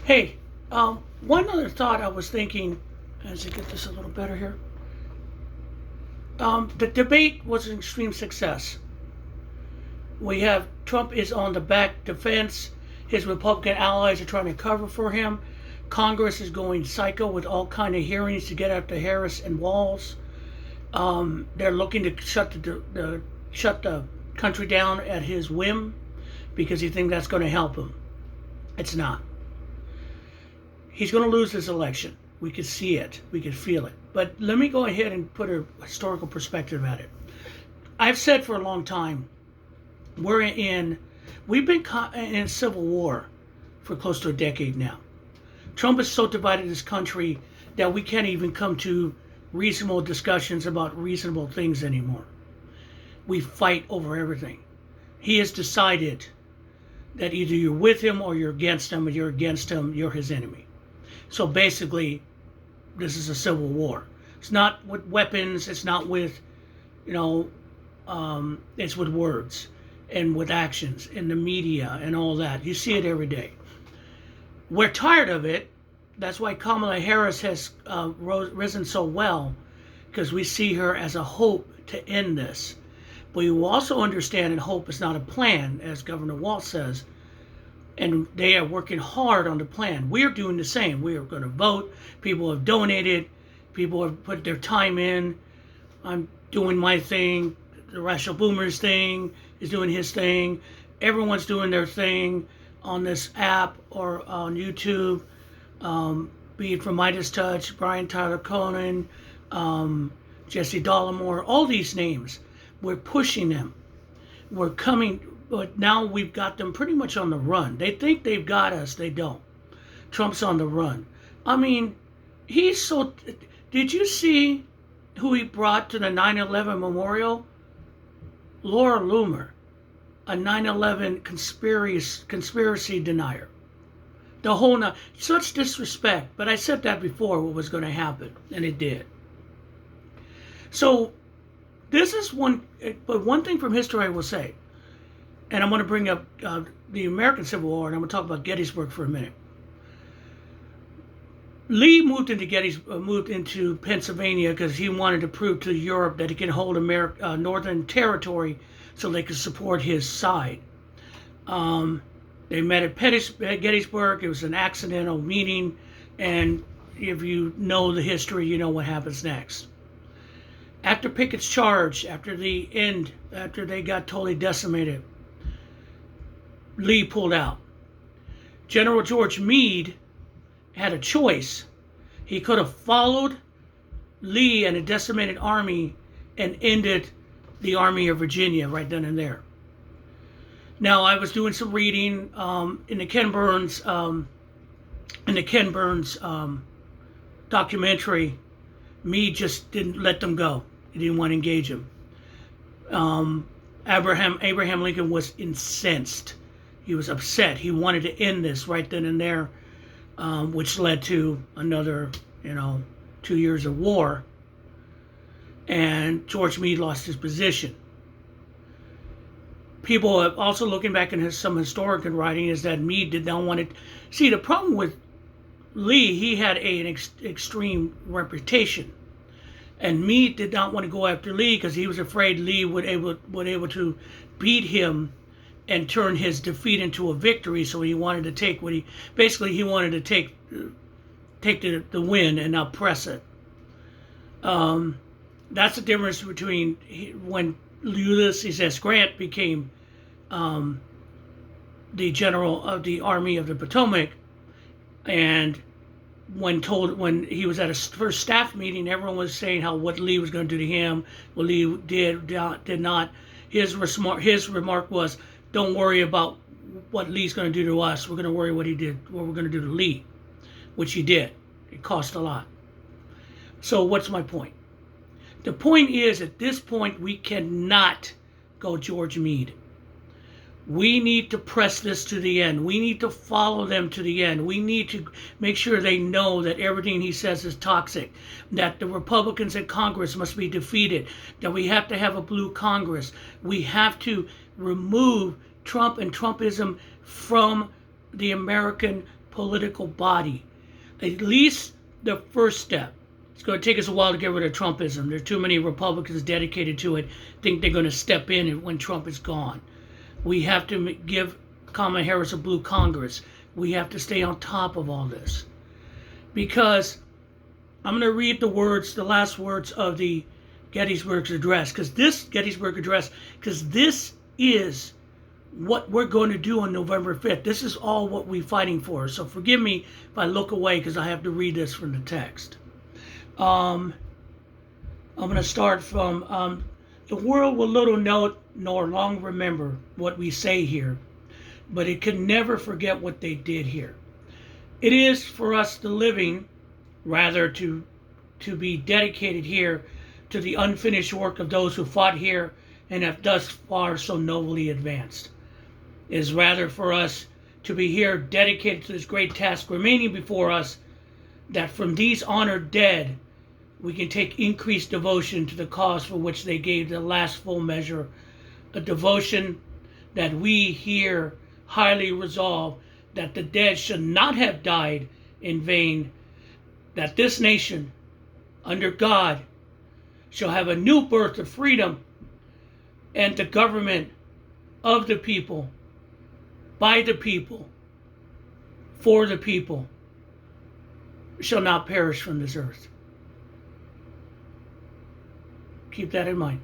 Hey, one other thought I was thinking as I get this a little better here. The debate was an extreme success. We have Trump is on the back defense. His Republican allies are trying to cover for him. Congress is going psycho with all kind of hearings to get after Harris and Walz. They're looking to shut the country down at his whim because he thinks that's going to help him. It's not. He's going to lose this election. We could see it. We could feel it. But let me go ahead and put a historical perspective at it. I've said for a long time, we've been caught in civil war for close to a decade now. Trump has so divided this country that we can't even come to reasonable discussions about reasonable things anymore. We fight over everything. He has decided that either you're with him or you're against him, and you're against him, you're his enemy. So basically, this is a civil war. It's not with weapons. It's not with, you know, it's with words and with actions in the media and all that. You see it every day. We're tired of it. That's why Kamala Harris has risen so well, because we see her as a hope to end this. But you also understand that hope is not a plan, as Governor Walz says, and they are working hard on the plan. We are doing the same. We are going to vote. People have donated. People have put their time in. I'm doing my thing. The Rational Boomers thing is doing his thing. Everyone's doing their thing on this app or on YouTube. Be it from Midas Touch, Brian Tyler Cohen, Jesse Dollamore, all these names. We're pushing them. We're coming, but now we've got them pretty much on the run. They think they've got us. They don't. Trump's on the run. I mean, he's so... Did you see who he brought to the 9/11 memorial? Laura Loomer, a 9/11 conspiracy denier. The whole... Such disrespect. But I said that before, what was going to happen. And it did. So... This is but one thing from history I will say, and I'm going to bring up the American Civil War, and I'm going to talk about Gettysburg for a minute. Lee moved into Pennsylvania because he wanted to prove to Europe that he can hold Northern Territory so they could support his side. They met at Gettysburg. It was an accidental meeting, and if you know the history, you know what happens next. After Pickett's charge, after they got totally decimated, Lee pulled out. General George Meade had a choice. He could have followed Lee and a decimated army and ended the Army of Virginia right then and there. Now, I was doing some reading in the Ken Burns documentary. Meade just didn't let them go. He didn't want to engage him. Abraham Lincoln was incensed. He was upset. He wanted to end this right then and there, which led to another, 2 years of war. And George Meade lost his position. People are also looking back in some historical writing is that Meade did not want to... See, the problem with Lee, he had an extreme reputation. And Meade did not want to go after Lee because he was afraid Lee would able to beat him and turn his defeat into a victory. So he wanted to take he wanted to take the win and not press it. That's the difference between when Ulysses S. Grant became the general of the Army of the Potomac, and when he was at his first staff meeting, everyone was saying what Lee was going to do to him. What Lee did not. His remark was, "Don't worry about what Lee's going to do to us. We're going to worry what we're going to do to Lee," which he did. It cost a lot. So what's my point? The point is, at this point, we cannot go George Meade. We need to press this to the end. We need to follow them to the end. We need to make sure they know that everything he says is toxic, that the Republicans in Congress must be defeated, that we have to have a blue Congress. We have to remove Trump and Trumpism from the American political body. At least the first step. It's going to take us a while to get rid of Trumpism. There are too many Republicans dedicated to it, think they're going to step in when Trump is gone. We have to give Kamala Harris a blue Congress. We have to stay on top of all this. Because I'm going to read the last words of the Gettysburg Address, because this is what we're going to do on November 5th. This is all what we're fighting for. So forgive me if I look away because I have to read this from the text. I'm going to start from, the world will little note nor long remember what we say here, but it can never forget what they did here. It is for us the living, rather to be dedicated here to the unfinished work of those who fought here and have thus far so nobly advanced. It is rather for us to be here dedicated to this great task remaining before us, that from these honored dead we can take increased devotion to the cause for which they gave the last full measure, a devotion that we here highly resolve that the dead should not have died in vain, that this nation, under God, shall have a new birth of freedom, and the government of the people, by the people, for the people, shall not perish from this earth. Keep that in mind.